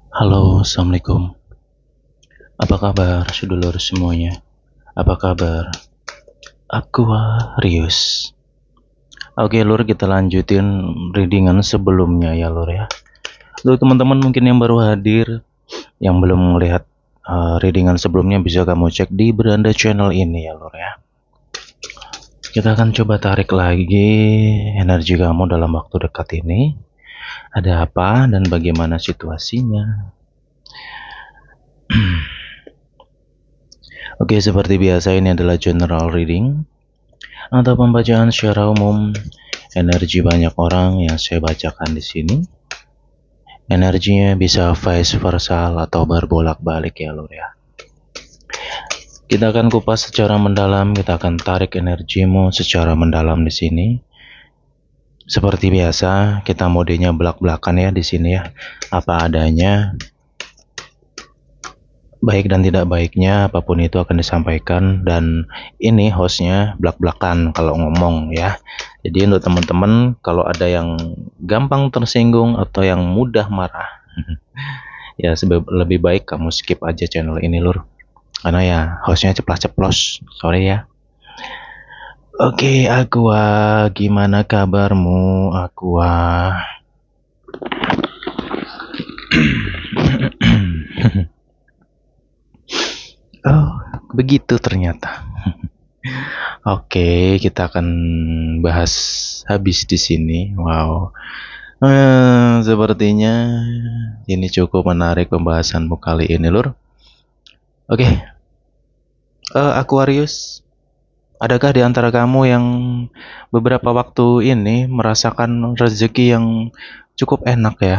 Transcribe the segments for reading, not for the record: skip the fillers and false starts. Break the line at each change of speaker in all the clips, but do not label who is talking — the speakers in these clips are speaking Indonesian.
Halo, Assalamualaikum. Apa kabar, sedulur semuanya? Apa kabar? Aquarius. Oke, Lur, kita lanjutin readingan sebelumnya ya, Lur ya. Untuk teman-teman mungkin yang baru hadir, yang belum melihat readingan sebelumnya, bisa kamu cek di beranda channel ini ya, Lur ya. Kita akan coba tarik lagi energi kamu dalam waktu dekat ini. Ada apa dan bagaimana situasinya? Oke, seperti biasa ini adalah general reading atau pembacaan secara umum energi banyak orang yang saya bacakan di sini. Energinya bisa vice versa atau berbolak-balik ya, Lur ya. Kita akan kupas secara mendalam, kita akan tarik energimu secara mendalam di sini. Seperti biasa, kita modenya belak-belakan ya di sini ya. Apa adanya, baik dan tidak baiknya apapun itu akan disampaikan, dan ini hostnya belak-belakan kalau ngomong ya. Jadi untuk teman-teman kalau ada yang gampang tersinggung atau yang mudah marah ya lebih baik kamu skip aja channel ini, Lur, karena ya hostnya ceplas-ceplos, sorry ya. Oke, Aqua, gimana kabarmu, Aqua? Oh, begitu ternyata. Oke, kita akan bahas habis di sini. Wow. Sepertinya ini cukup menarik pembahasanmu kali ini, Lur. Oke, Aquarius, adakah di antara kamu yang beberapa waktu ini merasakan rezeki yang cukup enak ya?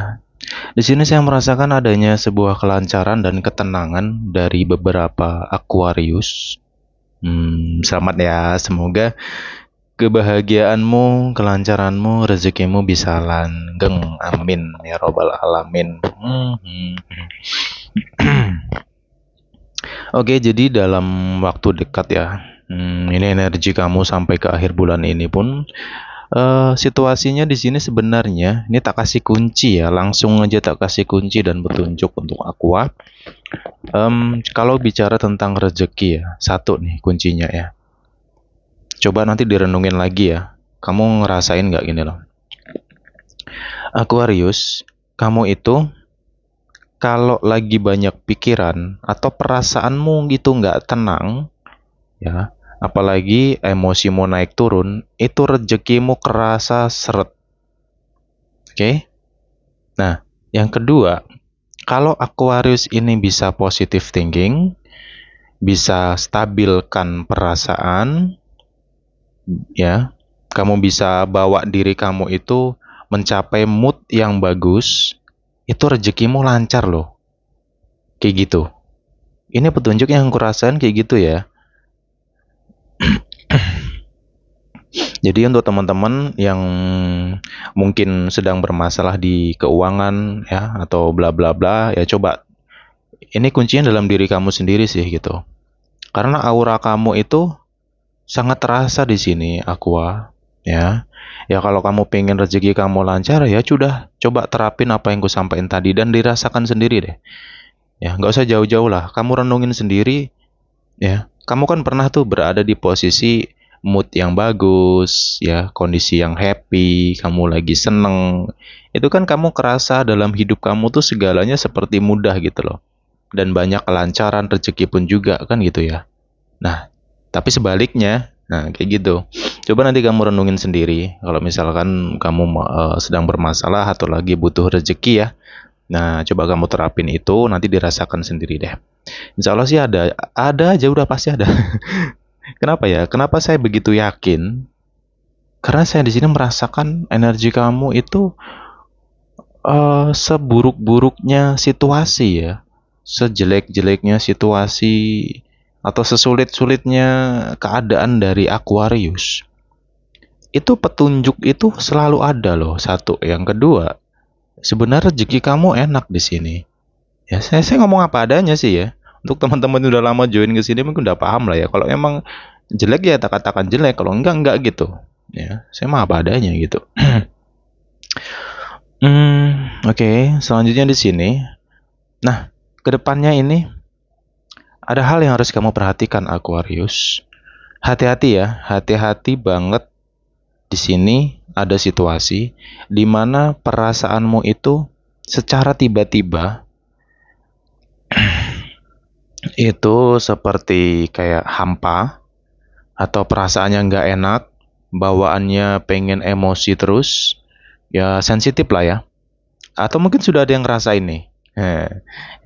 Di sini saya merasakan adanya sebuah kelancaran dan ketenangan dari beberapa Aquarius. Selamat ya, semoga kebahagiaanmu, kelancaranmu, rezekimu bisa langgeng. Amin ya robbal alamin. Oke, jadi dalam waktu dekat ya, ini energi kamu sampai ke akhir bulan ini pun situasinya di sini sebenarnya ini tak kasih kunci ya, langsung aja tak kasih kunci dan petunjuk untuk Aqua. Kalau bicara tentang rezeki ya, satu nih kuncinya ya. Coba nanti direnungin lagi ya. Kamu ngerasain nggak gini loh, Aquarius, kamu itu kalau lagi banyak pikiran atau perasaanmu gitu nggak tenang ya, apalagi emosimu naik turun, itu rezekimu kerasa seret. Oke? Nah, yang kedua, kalau Aquarius ini bisa positive thinking, bisa stabilkan perasaan, ya, kamu bisa bawa diri kamu itu mencapai mood yang bagus, itu rezekimu lancar loh. Kayak gitu. Ini petunjuk yang kurasain kayak gitu ya. Jadi untuk teman-teman yang mungkin sedang bermasalah di keuangan ya atau bla bla bla, ya coba, ini kuncinya dalam diri kamu sendiri sih gitu. Karena aura kamu itu sangat terasa di sini, Aqua, ya. Ya kalau kamu pengen rezeki kamu lancar ya sudah, coba terapin apa yang ku sampaikan tadi dan dirasakan sendiri deh. Ya, nggak usah jauh-jauh lah. Kamu renungin sendiri ya. Kamu kan pernah tuh berada di posisi mood yang bagus, ya, kondisi yang happy, kamu lagi seneng. Itu kan kamu kerasa dalam hidup kamu tuh segalanya seperti mudah gitu loh. Dan banyak kelancaran, rezeki pun juga kan gitu ya. Nah, tapi sebaliknya, nah kayak gitu. Coba nanti kamu renungin sendiri. Kalau misalkan kamu sedang bermasalah atau lagi butuh rezeki ya. Nah, coba kamu terapin itu, nanti dirasakan sendiri deh. Insya Allah sih ada aja, udah pasti ada. Kenapa ya? Kenapa saya begitu yakin? Karena saya di sini merasakan energi kamu itu seburuk-buruknya situasi ya, sejelek-jeleknya situasi atau sesulit-sulitnya keadaan dari Aquarius. Itu petunjuk itu selalu ada loh. Satu, yang kedua, sebenarnya rezeki kamu enak di sini. Ya, saya ngomong apa adanya sih ya. Untuk teman-teman yang udah lama join ke sini mungkin udah paham lah ya. Kalau emang jelek ya tak katakan jelek, kalau enggak gitu. Ya, saya mah apa adanya gitu. Oke, selanjutnya di sini Nah, kedepannya ini ada hal yang harus kamu perhatikan, Aquarius. Hati-hati ya, hati-hati banget. Di sini ada situasi di mana perasaanmu itu secara tiba-tiba itu seperti kayak hampa, atau perasaannya nggak enak, bawaannya pengen emosi terus, ya sensitif lah ya. Atau mungkin sudah ada yang ngerasain nih.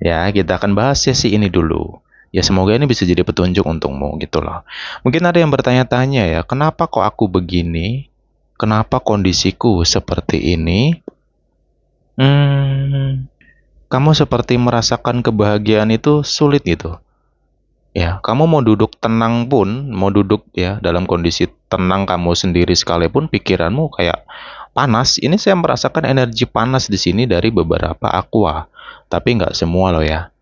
Ya, kita akan bahas sesi ini dulu. Ya, semoga ini bisa jadi petunjuk untukmu gitu loh. Mungkin ada yang bertanya-tanya ya, kenapa kok aku begini? Kenapa kondisiku seperti ini? Kamu seperti merasakan kebahagiaan itu sulit gitu. Ya, kamu mau duduk tenang pun, mau duduk ya dalam kondisi tenang kamu sendiri sekalipun pikiranmu kayak panas. Ini saya merasakan energi panas di sini dari beberapa aqua, tapi nggak semua loh ya.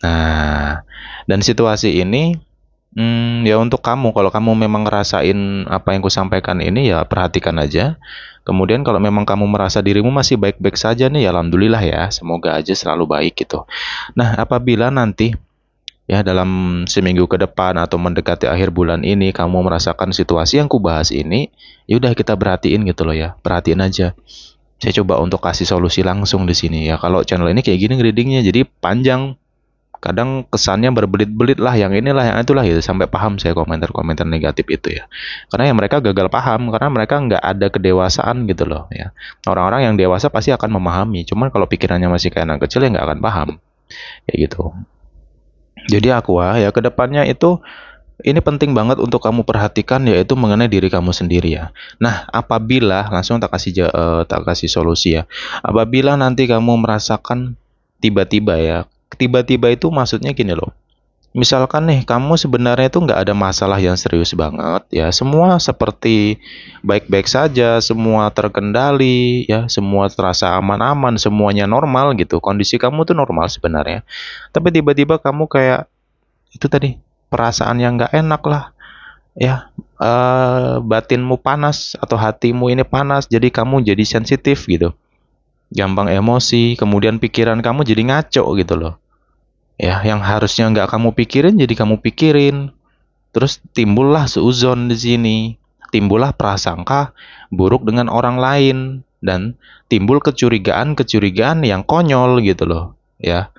Nah, dan situasi ini, ya untuk kamu, kalau kamu memang ngerasain apa yang kusampaikan ini ya perhatikan aja. Kemudian kalau memang kamu merasa dirimu masih baik-baik saja nih, ya alhamdulillah ya, semoga aja selalu baik gitu. Nah, apabila nanti ya dalam seminggu ke depan atau mendekati akhir bulan ini kamu merasakan situasi yang kubahas ini, ya udah kita perhatiin gitu loh ya, perhatiin aja. Saya coba untuk kasih solusi langsung di sini ya. Kalau channel ini kayak gini readingnya jadi panjang, kadang kesannya berbelit-belit lah, yang inilah yang itulah gitu, sampai paham saya komentar-komentar negatif itu ya. Karena yang mereka gagal paham, karena mereka nggak ada kedewasaan gitu loh ya. Orang-orang yang dewasa pasti akan memahami, cuman kalau pikirannya masih kayak anak kecil ya nggak akan paham kayak gitu. Jadi Aqua ya, kedepannya itu ini penting banget untuk kamu perhatikan, yaitu mengenai diri kamu sendiri ya. Nah, apabila langsung tak kasih solusi ya. Apabila nanti kamu merasakan tiba-tiba ya, tiba-tiba itu maksudnya gini loh. Misalkan nih kamu sebenarnya itu nggak ada masalah yang serius banget ya, semua seperti baik-baik saja, semua terkendali ya, semua terasa aman-aman, semuanya normal gitu. Kondisi kamu tuh normal sebenarnya. Tapi tiba-tiba kamu kayak itu tadi, perasaan yang nggak enak lah ya, batinmu panas atau hatimu ini panas, jadi kamu jadi sensitif gitu, gampang emosi, kemudian pikiran kamu jadi ngaco gitu loh ya, yang harusnya nggak kamu pikirin jadi kamu pikirin, terus timbullah suuzon di sini, timbullah prasangka buruk dengan orang lain, dan timbul kecurigaan-kecurigaan yang konyol gitu loh ya.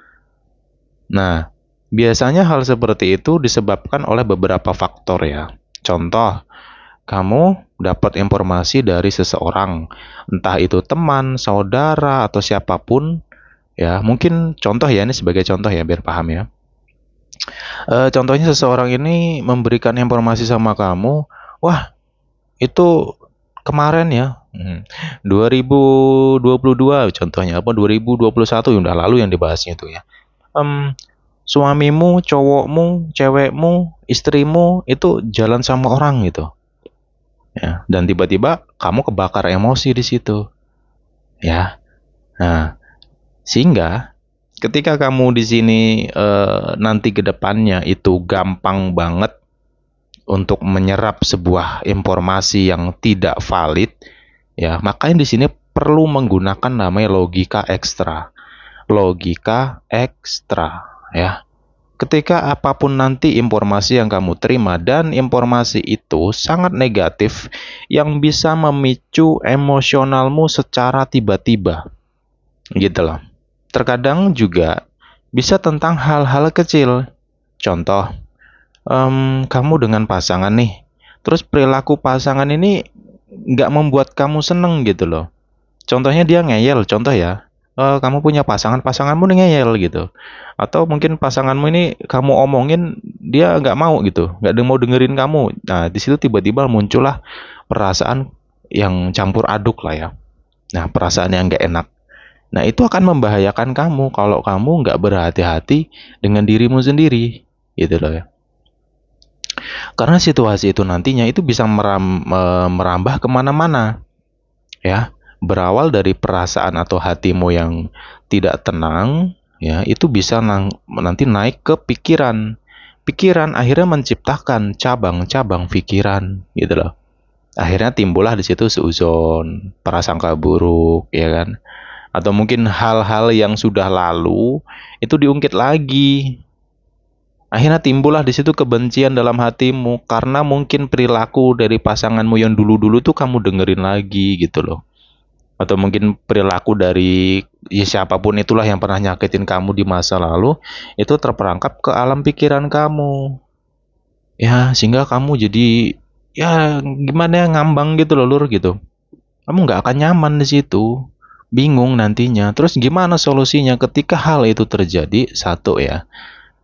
Nah, biasanya hal seperti itu disebabkan oleh beberapa faktor ya. Contoh, kamu dapat informasi dari seseorang, entah itu teman, saudara, atau siapapun ya. Mungkin contoh ya, ini sebagai contoh ya biar paham ya. Contohnya seseorang ini memberikan informasi sama kamu, wah itu kemarin ya, 2022 contohnya, apa 2021 yang udah lalu yang dibahasnya itu ya. Em, Suamimu, cowokmu, cewekmu, istrimu itu jalan sama orang gitu. Ya, dan tiba-tiba kamu kebakar emosi di situ. Ya. Nah, sehingga ketika kamu di sini nanti ke depannya itu gampang banget untuk menyerap sebuah informasi yang tidak valid, ya, makanya di sini perlu menggunakan namanya logika ekstra. Logika ekstra, ya. Ketika apapun nanti informasi yang kamu terima dan informasi itu sangat negatif yang bisa memicu emosionalmu secara tiba-tiba, gitu loh. Terkadang juga bisa tentang hal-hal kecil. Contoh, kamu dengan pasangan nih, terus perilaku pasangan ini nggak membuat kamu seneng gitu loh. Contohnya dia ngeyel, contoh ya. Kamu punya pasanganmu nih ngeyel gitu. Atau mungkin pasanganmu ini kamu omongin dia nggak mau gitu, nggak mau dengerin kamu. Nah, di situ tiba-tiba muncullah perasaan yang campur aduk lah ya. Nah, perasaan yang nggak enak. Nah, itu akan membahayakan kamu kalau kamu nggak berhati-hati dengan dirimu sendiri, gitu loh ya. Karena situasi itu nantinya itu bisa merambah kemana-mana, ya. Berawal dari perasaan atau hatimu yang tidak tenang, ya, itu bisa nanti naik ke pikiran. Pikiran akhirnya menciptakan cabang-cabang pikiran, gitu loh. Akhirnya timbullah di situ seuzon, prasangka buruk, ya kan. Atau mungkin hal-hal yang sudah lalu itu diungkit lagi. Akhirnya timbullah di situ kebencian dalam hatimu karena mungkin perilaku dari pasanganmu yang dulu-dulu tuh kamu dengerin lagi gitu loh. Atau mungkin perilaku dari ya siapapun itulah yang pernah nyakitin kamu di masa lalu itu terperangkap ke alam pikiran kamu. Ya, sehingga kamu jadi ya gimana ya ngambang gitu loh Lur gitu. Kamu nggak akan nyaman di situ. Bingung nantinya. Terus gimana solusinya ketika hal itu terjadi? Satu ya.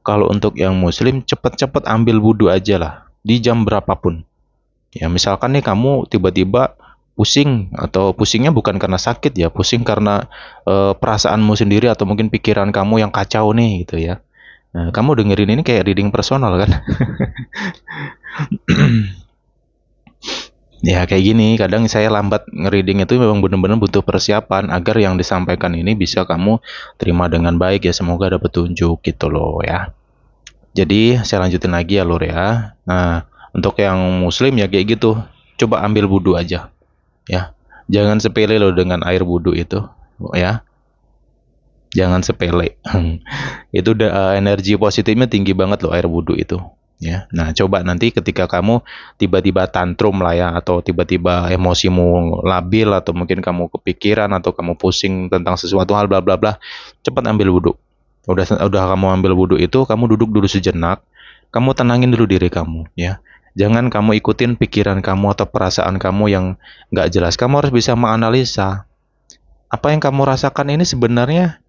Kalau untuk yang muslim cepet-cepet ambil wudhu aja lah. Di jam berapapun. Ya misalkan nih kamu tiba-tiba pusing atau pusingnya bukan karena sakit ya. Pusing karena perasaanmu sendiri atau mungkin pikiran kamu yang kacau nih gitu ya. Nah, kamu dengerin ini kayak reading personal kan? Ya kayak gini, kadang saya lambat ngereading itu memang benar-benar butuh persiapan agar yang disampaikan ini bisa kamu terima dengan baik ya. Semoga ada petunjuk gitu loh ya. Jadi saya lanjutin lagi ya Lur ya. Nah, untuk yang muslim ya kayak gitu. Coba ambil wudhu aja ya. Jangan sepele loh dengan air wudhu itu ya. Jangan sepele. Itu energi positifnya tinggi banget loh air wudhu itu. Ya, nah coba nanti ketika kamu tiba-tiba tantrum lah ya, atau tiba-tiba emosimu labil, atau mungkin kamu kepikiran atau kamu pusing tentang sesuatu hal bla bla bla, cepat ambil wudhu. Udah kamu ambil wudhu itu, kamu duduk dulu sejenak, kamu tenangin dulu diri kamu, ya. Jangan kamu ikutin pikiran kamu atau perasaan kamu yang nggak jelas. Kamu harus bisa menganalisa apa yang kamu rasakan ini sebenarnya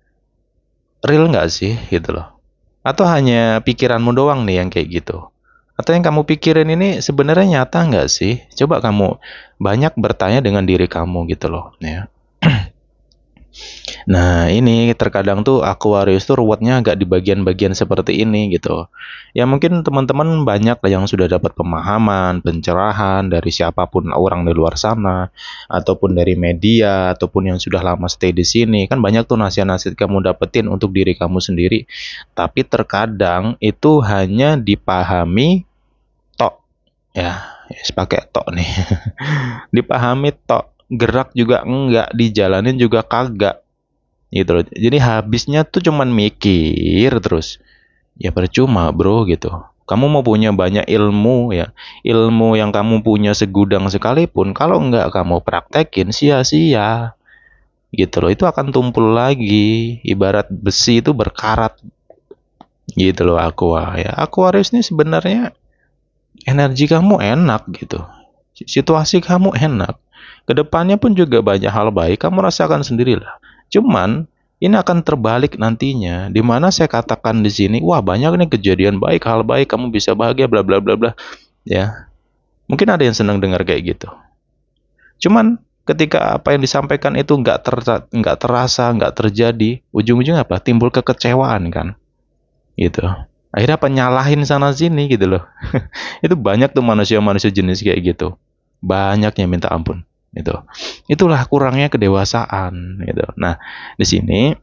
real nggak sih, gitu loh. Atau hanya pikiranmu doang nih yang kayak gitu. Atau yang kamu pikirin ini sebenarnya nyata nggak sih? Coba kamu banyak bertanya dengan diri kamu gitu loh, ya. Nah, ini terkadang tuh Aquarius tuh ruwetnya agak di bagian-bagian seperti ini gitu. Ya mungkin teman-teman banyak yang sudah dapat pemahaman, pencerahan dari siapapun orang di luar sana, ataupun dari media, ataupun yang sudah lama stay di sini. Kan banyak tuh nasihat-nasihat kamu dapetin untuk diri kamu sendiri. Tapi terkadang itu hanya dipahami tok. Ya, pakai tok nih. Dipahami tok. Gerak juga enggak, dijalanin juga kagak gitu loh. Jadi habisnya tuh cuman mikir terus. Ya percuma bro gitu. Kamu mau punya banyak ilmu ya. Ilmu yang kamu punya segudang sekalipun, kalau enggak kamu praktekin sia-sia. Gitu loh. Itu akan tumpul lagi. Ibarat besi itu berkarat. Gitu loh Aqua ya. Aquarius ini sebenarnya energi kamu enak gitu. Situasi kamu enak. Kedepannya pun juga banyak hal baik. Kamu rasakan sendirilah. Cuman ini akan terbalik nantinya, di mana saya katakan di sini, wah banyak nih kejadian baik, hal baik, kamu bisa bahagia, bla bla bla bla, ya. Mungkin ada yang senang dengar kayak gitu. Cuman ketika apa yang disampaikan itu nggak terasa, nggak terjadi, ujung-ujungnya apa? Timbul kekecewaan kan, gitu. Akhirnya apa nyalahin sana sini gitu loh. Itu banyak tuh manusia-manusia jenis kayak gitu. Banyaknya minta ampun. Itulah kurangnya kedewasaan gitu. Nah, di sini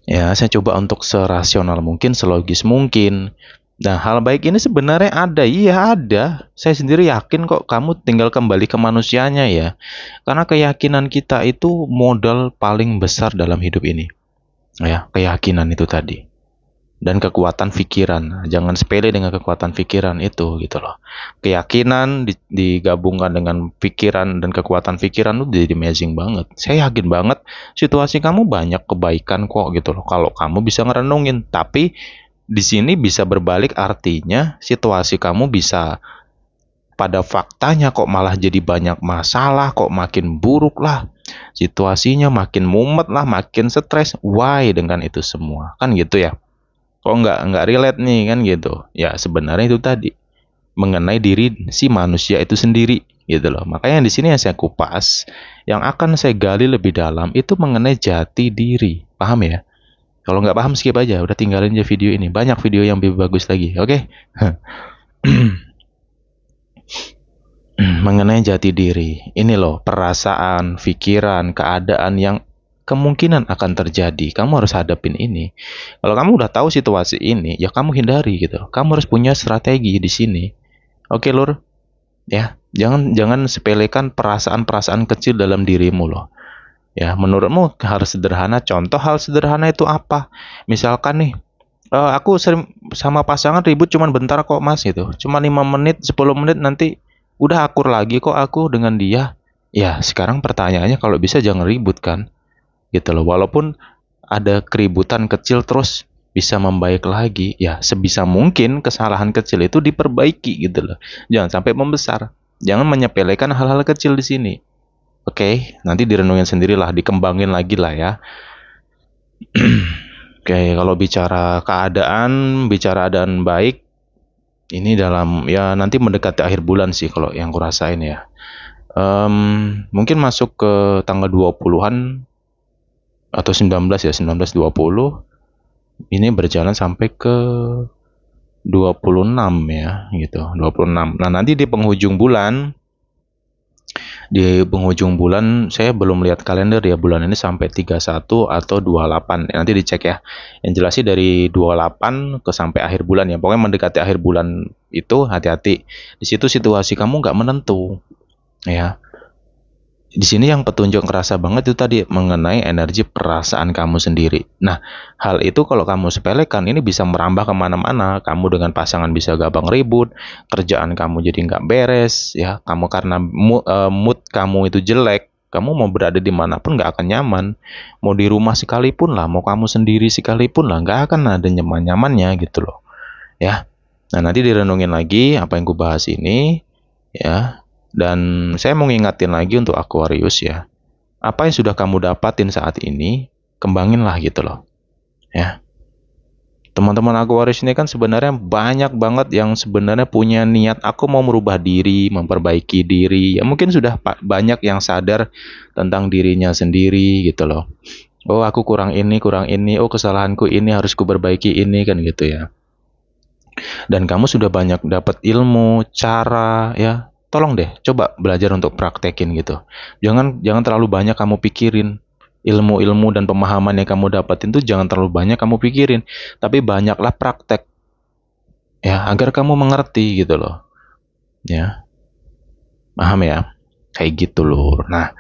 ya saya coba untuk serasional mungkin, selogis mungkin. Nah, hal baik ini sebenarnya ada. Iya, ada. Saya sendiri yakin kok, kamu tinggal kembali ke manusianya ya. Karena keyakinan kita itu modal paling besar dalam hidup ini. Ya, keyakinan itu tadi. Dan kekuatan pikiran. Jangan sepele dengan kekuatan pikiran itu gitu loh. Keyakinan digabungkan dengan pikiran dan kekuatan pikiran itu jadi amazing banget. Saya yakin banget situasi kamu banyak kebaikan kok gitu loh. Kalau kamu bisa ngerenungin, tapi di sini bisa berbalik, artinya situasi kamu bisa pada faktanya kok malah jadi banyak masalah, kok makin buruk lah. Situasinya makin mumet lah, makin stres. Why dengan itu semua? Kan gitu ya. Kok nggak relate nih kan gitu. Ya sebenarnya itu tadi mengenai diri si manusia itu sendiri gitu loh. Makanya di sini yang saya kupas, yang akan saya gali lebih dalam itu mengenai jati diri. Paham ya? Kalau nggak paham skip aja, udah tinggalin aja video ini. Banyak video yang lebih bagus lagi. Oke? Mengenai jati diri. Ini loh perasaan, pikiran, keadaan yang kemungkinan akan terjadi. Kamu harus hadapin ini. Kalau kamu udah tahu situasi ini, ya kamu hindari gitu. Kamu harus punya strategi di sini. Oke, Lur. Ya, jangan sepelekan perasaan-perasaan kecil dalam dirimu loh. Ya, menurutmu hal sederhana, contoh hal sederhana itu apa? Misalkan nih, aku sering sama pasangan ribut cuman bentar kok mas gitu. Cuma 5 menit, 10 menit nanti udah akur lagi kok aku dengan dia. Ya, sekarang pertanyaannya kalau bisa jangan ribut kan? Gitu loh. Walaupun ada keributan kecil terus bisa membaik lagi. Ya, sebisa mungkin kesalahan kecil itu diperbaiki gitu loh. Jangan sampai membesar. Jangan menyepelekan hal-hal kecil di sini. Oke, nanti direnungin sendirilah, dikembangin lagi lah ya. Oke, kalau bicara keadaan baik, ini dalam ya nanti mendekati akhir bulan sih kalau yang kurasain ya. Mungkin masuk ke tanggal 20-an atau 19 ya, 19-20 ini berjalan sampai ke 26 ya gitu, 26. Nah, nanti di penghujung bulan saya belum lihat kalender ya, bulan ini sampai 31 atau 28. Nanti dicek ya. Yang jelas sih dari 28 ke sampai akhir bulan ya. Pokoknya mendekati akhir bulan itu hati-hati. Di situ situasi kamu nggak menentu ya. Di sini yang petunjuk kerasa banget itu tadi mengenai energi perasaan kamu sendiri. Nah, hal itu kalau kamu sepelekan ini bisa merambah kemana-mana. Kamu dengan pasangan bisa gampang ribut, kerjaan kamu jadi nggak beres, ya. Kamu karena mood kamu itu jelek, kamu mau berada di manapun nggak akan nyaman. Mau di rumah sekalipun lah, mau kamu sendiri sekalipun lah, nggak akan ada nyaman-nyamannya gitu loh, ya. Nah, nanti direnungin lagi apa yang gue bahas ini, ya. Dan saya mau ngingatin lagi untuk Aquarius ya. Apa yang sudah kamu dapatin saat ini, kembangin lah gitu loh. Ya. Teman-teman Aquarius ini kan sebenarnya banyak banget yang sebenarnya punya niat aku mau merubah diri, memperbaiki diri. Ya mungkin sudah banyak yang sadar tentang dirinya sendiri gitu loh. Oh, aku kurang ini, kurang ini. Oh, kesalahanku ini harus kuperbaiki ini kan gitu ya. Dan kamu sudah banyak dapat ilmu, cara ya. Tolong deh, coba belajar untuk praktekin gitu. Jangan jangan terlalu banyak kamu pikirin. Ilmu-ilmu dan pemahaman yang kamu dapatin tuh jangan terlalu banyak kamu pikirin, tapi banyaklah praktek ya agar kamu mengerti gitu loh. Ya, paham ya? Kayak gitu loh. Nah,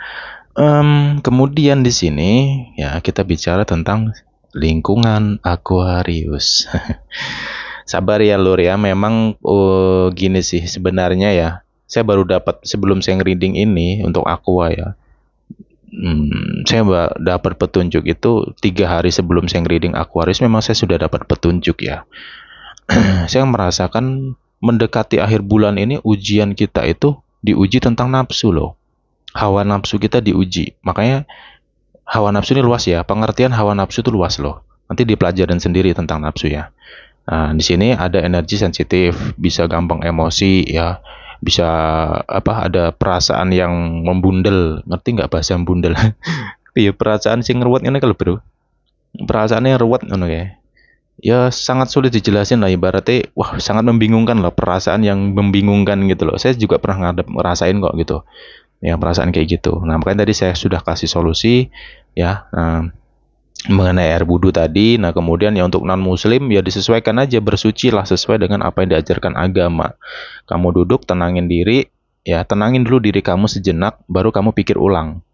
kemudian di sini ya kita bicara tentang lingkungan Aquarius. Sabar ya Lur ya, memang gini sih sebenarnya ya. Saya baru dapat sebelum saya reading ini untuk Aqua ya. Saya dapat petunjuk itu 3 hari sebelum saya reading Aquarius. Memang saya sudah dapat petunjuk ya. Saya merasakan mendekati akhir bulan ini ujian kita itu diuji tentang nafsu loh. Hawa nafsu kita diuji. Makanya hawa nafsu ini luas ya. Pengertian hawa nafsu itu luas loh. Nanti dipelajarin sendiri tentang nafsu ya. Nah, di sini ada energi sensitif, bisa gampang emosi ya, bisa ada perasaan yang membundel. Ngerti nggak bahasa membundel? Iya, perasaan sing ruwet ini kalau bro. Perasaannya ruwet ngono ya. Ya sangat sulit dijelasin lah ibaratnya, wah sangat membingungkan lah perasaan yang membingungkan gitu loh. Saya juga pernah ngerasain kok gitu. Ya perasaan kayak gitu. Nah, makanya tadi saya sudah kasih solusi ya. Nah, mengenai air wudhu tadi. Nah, kemudian ya untuk non muslim ya disesuaikan aja, bersuci lah sesuai dengan apa yang diajarkan agama. Kamu duduk, tenangin diri, ya tenangin dulu diri kamu sejenak, baru kamu pikir ulang.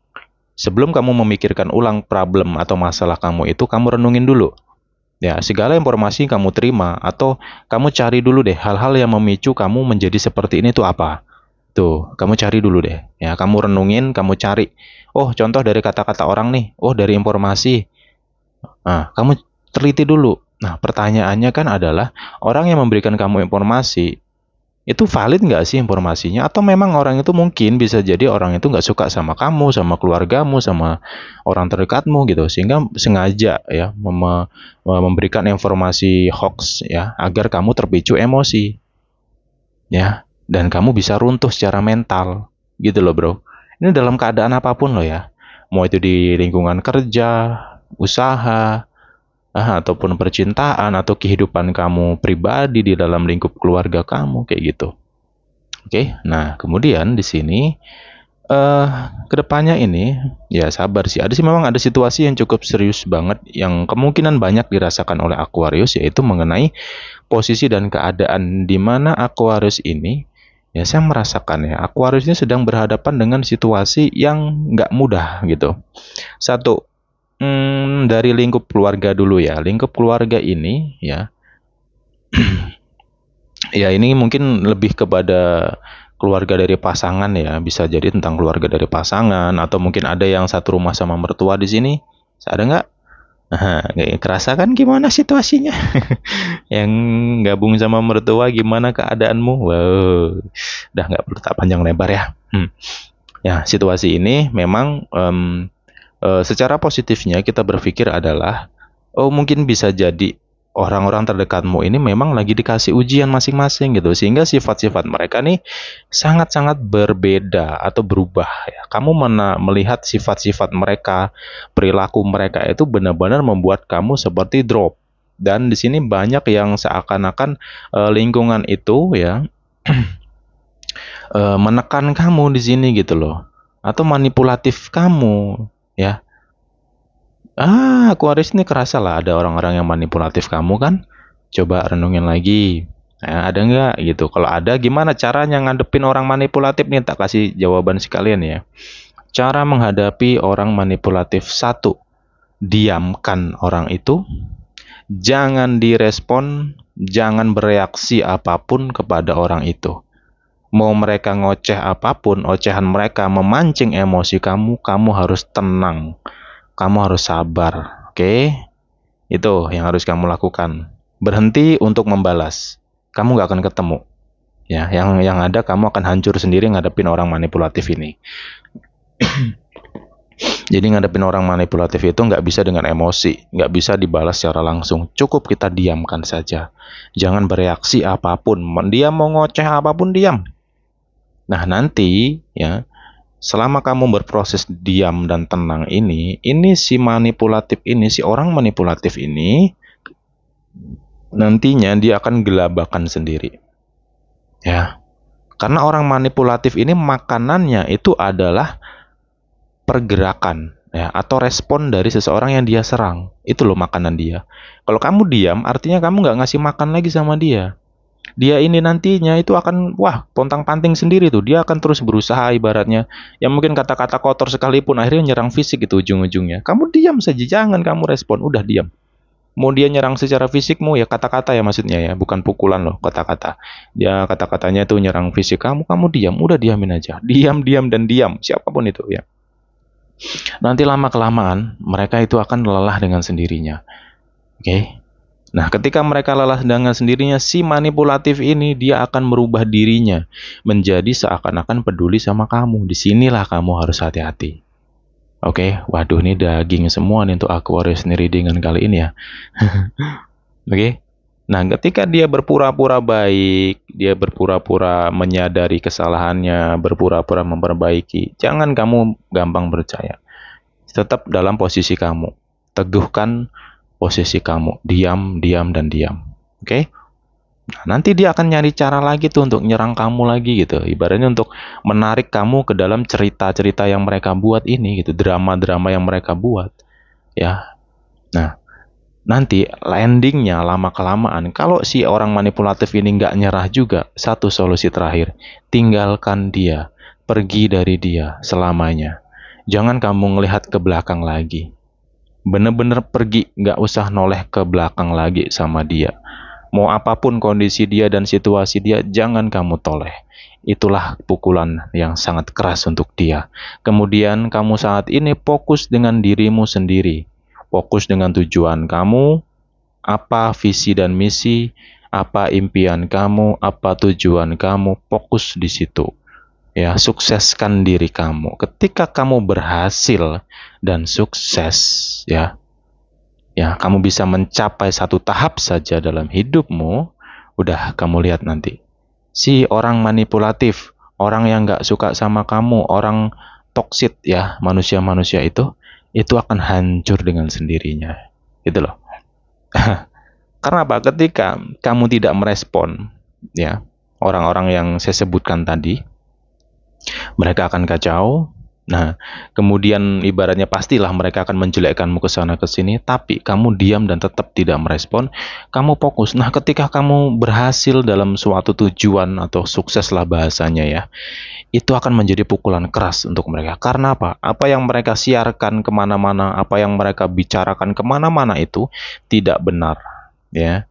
Sebelum kamu memikirkan ulang problem atau masalah kamu itu, kamu renungin dulu. Ya, segala informasi kamu terima atau kamu cari dulu deh hal-hal yang memicu kamu menjadi seperti ini tuh apa. Tuh, kamu cari dulu deh. Ya, kamu renungin, kamu cari. Oh, contoh dari kata-kata orang nih. Oh, dari informasi. Nah, kamu teliti dulu. Nah, pertanyaannya kan adalah orang yang memberikan kamu informasi itu valid nggak sih informasinya? Atau memang orang itu mungkin bisa jadi orang itu nggak suka sama kamu, sama keluargamu, sama orang terdekatmu gitu, sehingga sengaja ya memberikan informasi hoax ya agar kamu terpicu emosi ya dan kamu bisa runtuh secara mental gitu loh bro. Ini dalam keadaan apapun loh ya, mau itu di lingkungan kerja, usaha, ataupun percintaan atau kehidupan kamu pribadi di dalam lingkup keluarga kamu kayak gitu. Oke, nah kemudian di sini kedepannya ini ya sabar sih. Memang ada situasi yang cukup serius banget yang kemungkinan banyak dirasakan oleh Aquarius, yaitu mengenai posisi dan keadaan di mana Aquarius ini Ya, saya merasakan ya, Aquarius ini sedang berhadapan dengan situasi yang nggak mudah gitu. Satu, dari lingkup keluarga dulu ya. Lingkup keluarga ini ya, ya ini mungkin lebih kepada keluarga dari pasangan ya. Bisa jadi tentang keluarga dari pasangan atau mungkin ada yang satu rumah sama mertua di sini. Ada nggak? Nah, kerasa kan gimana situasinya? Yang gabung sama mertua gimana keadaanmu? Wow, udah nggak perlu tak panjang lebar ya. Ya, situasi ini memang secara positifnya kita berpikir adalah, oh mungkin bisa jadi orang-orang terdekatmu ini memang lagi dikasih ujian masing-masing gitu, sehingga sifat-sifat mereka nih sangat-sangat berbeda atau berubah ya. Kamu melihat sifat-sifat mereka, perilaku mereka itu benar-benar membuat kamu seperti drop. Dan di sini banyak yang seakan-akan lingkungan itu ya menekan kamu di sini gitu loh, atau manipulatif kamu ya. Aquarius ini kerasa lah ada orang-orang yang manipulatif kamu kan. Coba renungin lagi. Ada nggak gitu? Kalau ada, gimana caranya ngadepin orang manipulatif nih? Tak kasih jawaban sekalian ya. Cara menghadapi orang manipulatif: satu, diamkan orang itu. Jangan direspon, jangan bereaksi apapun kepada orang itu. Mau mereka ngoceh apapun, ocehan mereka memancing emosi kamu, kamu harus tenang. Kamu harus sabar, oke? Itu yang harus kamu lakukan. Berhenti untuk membalas. Kamu nggak akan ketemu. Ya, yang ada kamu akan hancur sendiri ngadepin orang manipulatif ini. Jadi ngadepin orang manipulatif itu nggak bisa dengan emosi, nggak bisa dibalas secara langsung. Cukup kita diamkan saja. Jangan bereaksi apapun. Dia mau ngoceh apapun, diam. Nah, nanti ya, selama kamu berproses diam dan tenang ini si manipulatif ini, si orang manipulatif ini, nantinya dia akan gelabakan sendiri. Ya. Karena orang manipulatif ini makanannya itu adalah pergerakan ya, atau respon dari seseorang yang dia serang. Itu loh makanan dia. Kalau kamu diam, artinya kamu nggak ngasih makan lagi sama dia. Dia ini nantinya itu akan, wah, pontang-panting sendiri tuh. Dia akan terus berusaha ibaratnya. Ya mungkin kata-kata kotor sekalipun akhirnya nyerang fisik itu ujung-ujungnya. Kamu diam saja, jangan kamu respon, udah diam. Mau dia nyerang secara fisikmu ya kata-kata ya maksudnya ya, bukan pukulan loh, kata-kata. Dia kata-katanya itu nyerang fisik kamu diam, udah diamin aja. Diam, diam, dan diam, siapapun itu ya. Nanti lama-kelamaan mereka itu akan lelah dengan sendirinya. Oke? Nah, ketika mereka lelah dengan sendirinya, si manipulatif ini dia akan merubah dirinya menjadi seakan-akan peduli sama kamu. Disinilah kamu harus hati-hati. Oke, waduh ini daging semua nih untuk Aquarius nih readingan kali ini ya. Oke. Nah, ketika dia berpura-pura baik, dia berpura-pura menyadari kesalahannya, berpura-pura memperbaiki, jangan kamu gampang percaya. Tetap dalam posisi kamu. Teguhkan posisi kamu. Diam, diam, dan diam. Oke? Nah, nanti dia akan nyari cara lagi tuh untuk nyerang kamu lagi gitu. Ibaratnya untuk menarik kamu ke dalam cerita-cerita yang mereka buat ini gitu, drama-drama yang mereka buat. Ya. Nah, nanti landingnya lama-kelamaan, kalau si orang manipulatif ini nggak nyerah juga, satu solusi terakhir, tinggalkan dia, pergi dari dia selamanya. Jangan kamu ngelihat ke belakang lagi. Bener-bener pergi, nggak usah noleh ke belakang lagi sama dia. Mau apapun kondisi dia dan situasi dia, jangan kamu toleh. Itulah pukulan yang sangat keras untuk dia. Kemudian kamu saat ini fokus dengan dirimu sendiri. Fokus dengan tujuan kamu, apa visi dan misi, apa impian kamu, apa tujuan kamu, fokus di situ. Ya, sukseskan diri kamu. Ketika kamu berhasil dan sukses, ya, kamu bisa mencapai satu tahap saja dalam hidupmu, udah kamu lihat nanti. Si orang manipulatif, orang yang nggak suka sama kamu, orang toksit ya, manusia-manusia itu akan hancur dengan sendirinya. Gitu loh. Karena apa? Ketika kamu tidak merespon, ya, orang-orang yang saya sebutkan tadi, mereka akan kacau, Nah, kemudian ibaratnya pastilah mereka akan menjelekkanmu ke sana ke sini, tapi kamu diam dan tetap tidak merespon, kamu fokus. Nah, ketika kamu berhasil dalam suatu tujuan atau sukseslah bahasanya ya, itu akan menjadi pukulan keras untuk mereka. Karena apa? Apa yang mereka siarkan kemana-mana, apa yang mereka bicarakan kemana-mana itu tidak benar, ya.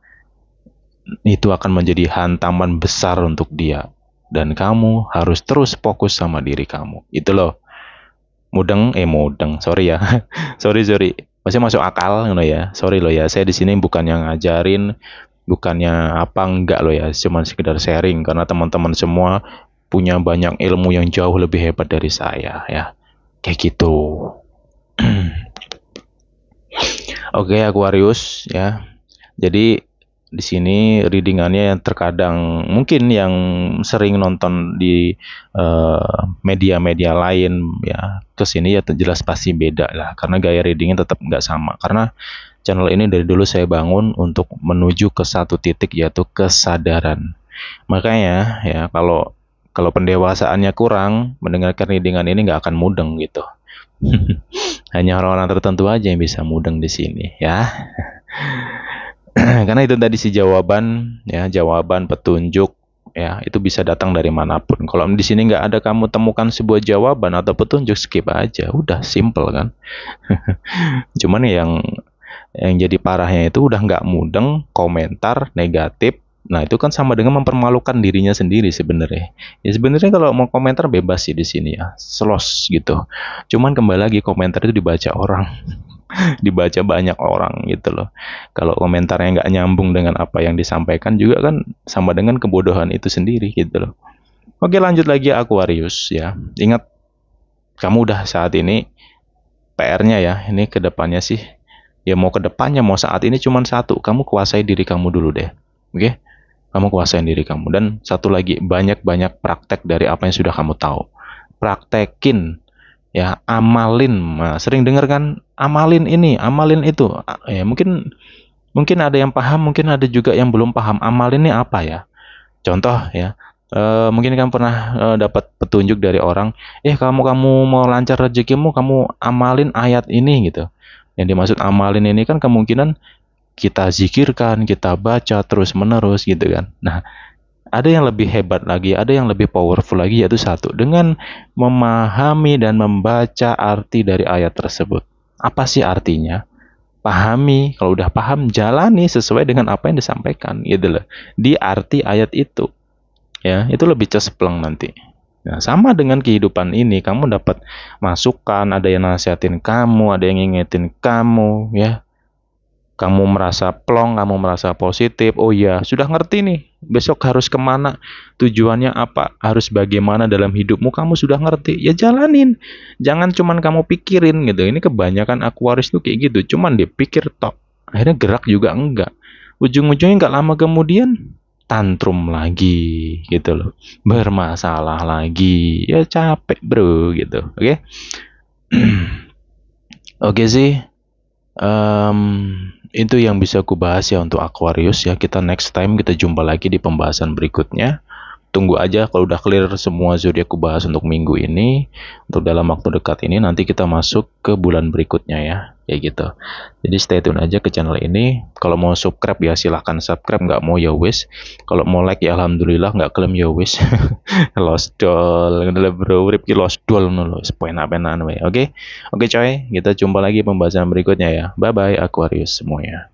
Itu akan menjadi hantaman besar untuk dia. Dan kamu harus terus fokus sama diri kamu. Itu loh. Mudeng, sorry ya. sorry. Masih masuk akal gitu ya. Sorry loh ya. Saya di sini bukan yang ngajarin, bukannya apa enggak loh ya. Cuma sekedar sharing karena teman-teman semua punya banyak ilmu yang jauh lebih hebat dari saya ya. Kayak gitu. Oke, Aquarius ya. Jadi di sini readingannya yang terkadang mungkin yang sering nonton di media-media lain ya kesini ya jelas pasti beda lah karena gaya readingnya tetap nggak sama karena channel ini dari dulu saya bangun untuk menuju ke satu titik yaitu kesadaran. Makanya ya kalau kalau pendewasaannya kurang mendengarkan readingan ini nggak akan mudeng gitu. Hanya orang-orang tertentu aja yang bisa mudeng di sini ya. Karena itu tadi si jawaban ya, jawaban petunjuk ya, itu bisa datang dari manapun. Kalau di sini nggak ada kamu temukan sebuah jawaban atau petunjuk, skip aja. Udah simple kan. Cuman yang jadi parahnya itu udah nggak mudeng, komentar negatif. Nah, itu kan sama dengan mempermalukan dirinya sendiri sebenarnya. Ya sebenarnya kalau mau komentar bebas sih di sini ya, selos gitu. Cuman kembali lagi komentar itu dibaca orang. Dibaca banyak orang gitu loh. Kalau komentarnya nggak nyambung dengan apa yang disampaikan juga kan sama dengan kebodohan itu sendiri gitu loh. Oke, lanjut lagi Aquarius ya. Ingat kamu udah saat ini PR-nya ya. Ini ke depannya sih ya mau ke depannya mau saat ini cuma satu, kamu kuasai diri kamu dulu deh. Oke? Kamu kuasain diri kamu dan satu lagi banyak-banyak praktek dari apa yang sudah kamu tahu. Praktekin ya, amalin. Nah, sering dengar kan amalin ini amalin itu. Ya mungkin mungkin ada yang paham mungkin ada juga yang belum paham amalin ini apa ya. Contoh ya, mungkin kamu pernah dapat petunjuk dari orang, kamu mau lancar rezekimu kamu amalin ayat ini gitu. Yang dimaksud amalin ini kan kemungkinan kita zikirkan, kita baca terus menerus gitu kan. Nah, ada yang lebih hebat lagi, ada yang lebih powerful lagi, yaitu satu, dengan memahami dan membaca arti dari ayat tersebut. Apa sih artinya? Pahami, kalau udah paham, jalani sesuai dengan apa yang disampaikan, gitu loh. Di arti ayat itu, ya, itu lebih cespleng nanti. Nah, sama dengan kehidupan ini, kamu dapat masukan, ada yang nasihatin kamu, ada yang ngingetin kamu, ya, kamu merasa plong, kamu merasa positif, oh iya, sudah ngerti nih, besok harus kemana, tujuannya apa, harus bagaimana dalam hidupmu, kamu sudah ngerti, ya jalanin. Jangan cuman kamu pikirin gitu, ini kebanyakan Aquarius tuh kayak gitu, cuman dipikir tok, akhirnya gerak juga enggak. Ujung-ujungnya enggak lama kemudian, tantrum lagi gitu loh, bermasalah lagi, ya capek bro gitu, oke? Oke sih. Itu yang bisa aku bahas ya untuk Aquarius ya. Kita next time kita jumpa lagi di pembahasan berikutnya. Tunggu aja kalau udah clear semua zodiak aku bahas untuk minggu ini. Untuk dalam waktu dekat ini nanti kita masuk ke bulan berikutnya ya. Kayak gitu. Jadi stay tune aja ke channel ini. Kalau mau subscribe ya silahkan subscribe. Nggak mau ya wis. Kalau mau like ya alhamdulillah. Nggak klaim ya wis. Lost doll. Bro, Ripki lost doll. Oke? Oke coy. Kita jumpa lagi pembahasan berikutnya ya. Bye-bye Aquarius semuanya.